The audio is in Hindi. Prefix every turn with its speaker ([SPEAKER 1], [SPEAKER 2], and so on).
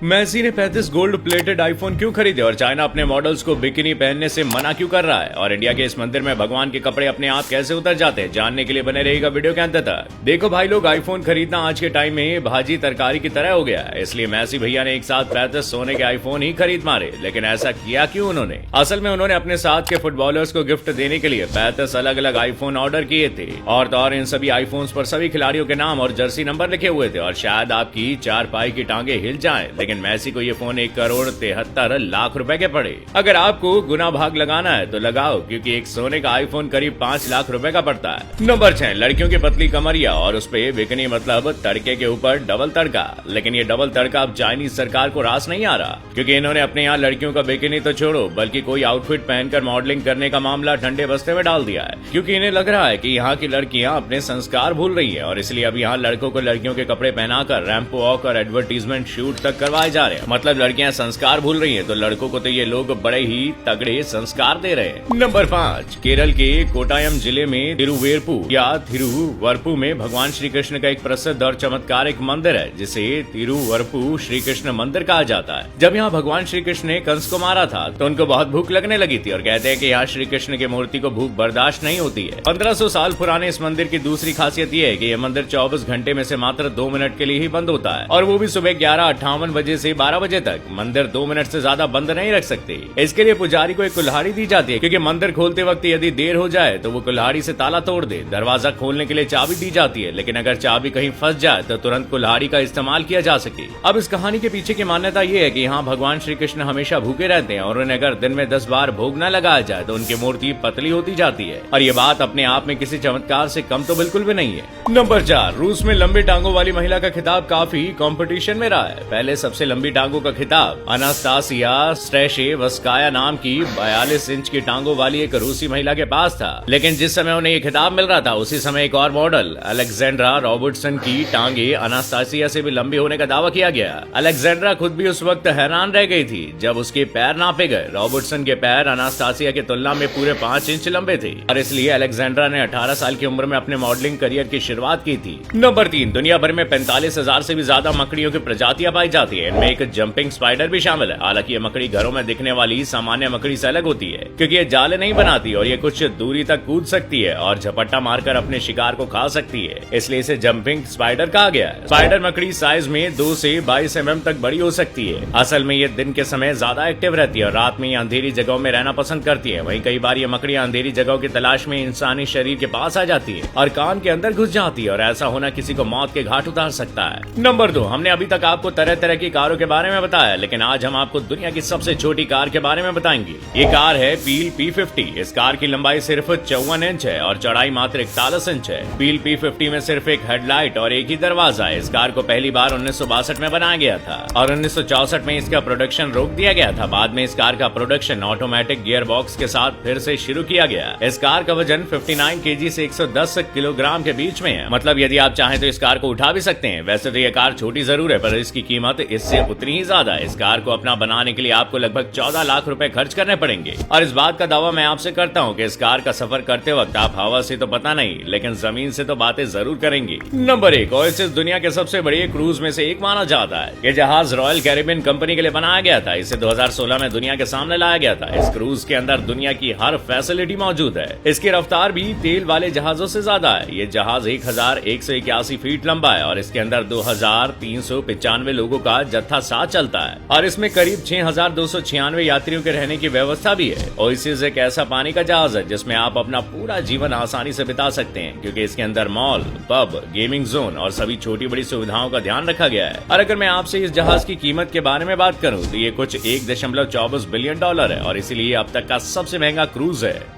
[SPEAKER 1] मेसी ने 35 गोल्ड प्लेटेड आईफोन क्यों खरीदे और चाइना अपने मॉडल्स को बिकिनी पहनने से मना क्यों कर रहा है और इंडिया के इस मंदिर में भगवान के कपड़े अपने आप कैसे उतर जाते हैं, जानने के लिए बने रहेगा वीडियो के अंत तक। देखो भाई लोग, आईफोन खरीदना आज के टाइम में भाजी तरकारी की तरह हो गया है, इसलिए मेसी भैया ने एक साथ 35 सोने के आईफोन ही खरीद मारे। लेकिन ऐसा किया क्यों उन्होंने? असल में उन्होंने अपने साथ के फुटबॉलर्स को गिफ्ट देने के लिए 35 अलग अलग आईफोन ऑर्डर किए थे और तो और इन सभी आईफोन्स पर सभी खिलाड़ियों के नाम और जर्सी नंबर लिखे हुए थे और शायद आपकी चार पाई की टांगे हिल जाए। लेकिन मेसी को ये 1,73,00,000 रुपए के पड़े। अगर आपको गुना भाग लगाना है तो लगाओ, क्योंकि एक सोने का आईफोन करीब 5 लाख रुपए का पड़ता है। नंबर 6, लड़कियों की पतली कमरिया और उस पे बिकनी मतलब तड़के के ऊपर डबल तड़का। लेकिन ये डबल तड़का अब चाइनीज सरकार को रास नहीं आ रहा, क्योंकि इन्होंने अपने यहाँ लड़कियों का बिकनी तो छोड़ो बल्कि कोई आउटफिट पहनकर मॉडलिंग करने का मामला ठंडे बस्ते में डाल दिया है, क्योंकि इन्हें लग रहा है कि यहाँ की लड़कियां अपने संस्कार भूल रही है और इसलिए अब यहाँ लड़कों को लड़कियों के कपड़े पहनाकर रैंप वॉक और एडवर्टीजमेंट शूट तक करवाए जा रहे हैं। मतलब लड़कियां संस्कार भूल रही हैं, तो लड़कों को तो ये लोग बड़े ही तगड़े संस्कार दे रहे हैं। नंबर 5, केरल के कोटायम जिले में तिरुवरपू में भगवान श्री कृष्ण का एक प्रसिद्ध और चमत्कारिक मंदिर है, जिसे तिरुवरपू श्री कृष्ण मंदिर कहा जाता है। जब यहाँ भगवान श्री कृष्ण ने कंस को मारा था तो उनको बहुत भूख लगने लगी थी और कहते हैं कि यहाँ श्री कृष्ण की मूर्ति को भूख बर्दाश्त नहीं होती है। 1500 साल पुराने इस मंदिर की दूसरी खासियत ये है कि यह मंदिर 24 घंटे में से मात्र 2 मिनट के लिए ही बंद होता है और वो भी सुबह 11:58 बजे से 12 बजे तक। मंदिर 2 मिनट से ज्यादा बंद नहीं रख सकते। इसके लिए पुजारी को एक कुल्हाड़ी दी जाती है, क्योंकि मंदिर खोलते वक्त यदि देर हो जाए तो वो कुल्हाड़ी से ताला तोड़ दे। दरवाजा खोलने के लिए चाबी दी जाती है, लेकिन अगर चाबी कहीं फंस जाए तो तुरंत कुल्हाड़ी का इस्तेमाल किया जा सके। अब इस कहानी के पीछे की मान्यता ये है कि यहाँ भगवान श्री कृष्ण हमेशा भूखे रहते हैं और उन्हें अगर दिन में 10 बार भोग न लगाया जाए तो उनकी मूर्ति पतली होती जाती है और ये बात अपने आप में किसी चमत्कार से कम तो बिल्कुल भी नहीं है। नंबर 4, रूस में लंबी टांगों वाली महिला का खिताब काफी कंपटीशन में रहा है। पहले सबसे लंबी टांगों का खिताब अनास्तासिया स्ट्रेशेवस्काया नाम की 42 इंच की टांगों वाली एक रूसी महिला के पास था, लेकिन जिस समय उन्हें ये खिताब मिल रहा था उसी समय एक और मॉडल अलेक्जेंड्रा रॉबर्टसन की टांगे अनास्तासिया से भी लंबी होने का दावा किया गया। अलेक्जेंड्रा खुद भी उस वक्त हैरान रह गई थी जब उसके पैर नापे गए। रॉबर्टसन के पैर अनास्तासिया की तुलना में पूरे 5 इंच लंबे थे और इसलिए अलेक्जेंड्रा ने 18 साल की उम्र में अपने मॉडलिंग करियर की शुरुआत की थी। नंबर 3, दुनिया भर में 45,000 से भी ज्यादा मकड़ियों की प्रजातियां पाई जाती है। इनमें एक जंपिंग स्पाइडर भी शामिल है। हालांकि ये मकड़ी घरों में दिखने वाली सामान्य मकड़ी से अलग होती है, क्योंकि ये जाले नहीं बनाती और ये कुछ दूरी तक कूद सकती है और झपट्टा मारकर अपने शिकार को खा सकती है, इसलिए इसे जंपिंग स्पाइडर कहा गया है। स्पाइडर मकड़ी साइज में 2 से 22 mm तक बड़ी हो सकती है। असल में ये दिन के समय ज्यादा एक्टिव रहती है और रात में ये अंधेरी जगहों में रहना पसंद करती है। वहीं कई बार ये मकड़ियां अंधेरी जगहों की तलाश में इंसानी शरीर के पास आ जाती है और कान के अंदर घुस जाती है और ऐसा होना किसी को मौत के घाट उतार सकता है। नंबर 2, हमने अभी तक आपको तरह तरह की कारों के बारे में बताया, लेकिन आज हम आपको दुनिया की सबसे छोटी कार के बारे में बताएंगे। ये कार है पील P50। इस कार की लंबाई सिर्फ 54 इंच है और चौड़ाई मात्र 41 इंच है। पील P50 में सिर्फ एक हेडलाइट और एक ही दरवाजा है। इस कार को पहली बार 1962 में बनाया गया था और 1964 में इसका प्रोडक्शन रोक दिया गया था। बाद में इस कार का प्रोडक्शन ऑटोमेटिक गियर बॉक्स के साथ फिर से शुरू किया गया। इस कार का वजन 59 kg से 110 किलोग्राम के बीच में है। मतलब यदि आप चाहें तो इस कार को उठा भी सकते हैं। वैसे तो ये कार छोटी जरूर है, पर इसकी कीमत इससे उतनी ही ज्यादा है। इस कार को अपना बनाने के लिए आपको लगभग 14 लाख रुपए खर्च करने पड़ेंगे और इस बात का दावा मैं आपसे करता हूं कि इस कार का सफर करते वक्त आप हवा से तो पता नहीं, लेकिन जमीन से तो बातें जरूर करेंगे। नंबर 1, ओएसिस दुनिया के सबसे बड़े क्रूज में से एक माना जाता है। ये जहाज रॉयल कैरिबियन कंपनी के लिए बनाया गया था। इसे 2016 में दुनिया के सामने लाया गया था। इस क्रूज के अंदर दुनिया की हर फैसिलिटी मौजूद है। इसकी रफ्तार भी तेल वाले जहाजों से ज्यादा है। ये जहाज 1181 फीट लंबा है और इसके अंदर 2395 लोगों का जत्था साथ चलता है और इसमें करीब 6296 यात्रियों के रहने की व्यवस्था भी है। ओएसिस एक ऐसा पानी का जहाज है जिसमें आप अपना पूरा जीवन आसानी से बिता सकते हैं, क्योंकि इसके अंदर मॉल, पब, गेमिंग जोन और सभी छोटी बड़ी सुविधाओं का ध्यान रखा गया है। और अगर मैं आपसे इस जहाज की कीमत के बारे में बात करूं तो ये कुछ $1.24 बिलियन है और इसीलिए अब तक का सबसे महंगा क्रूज है।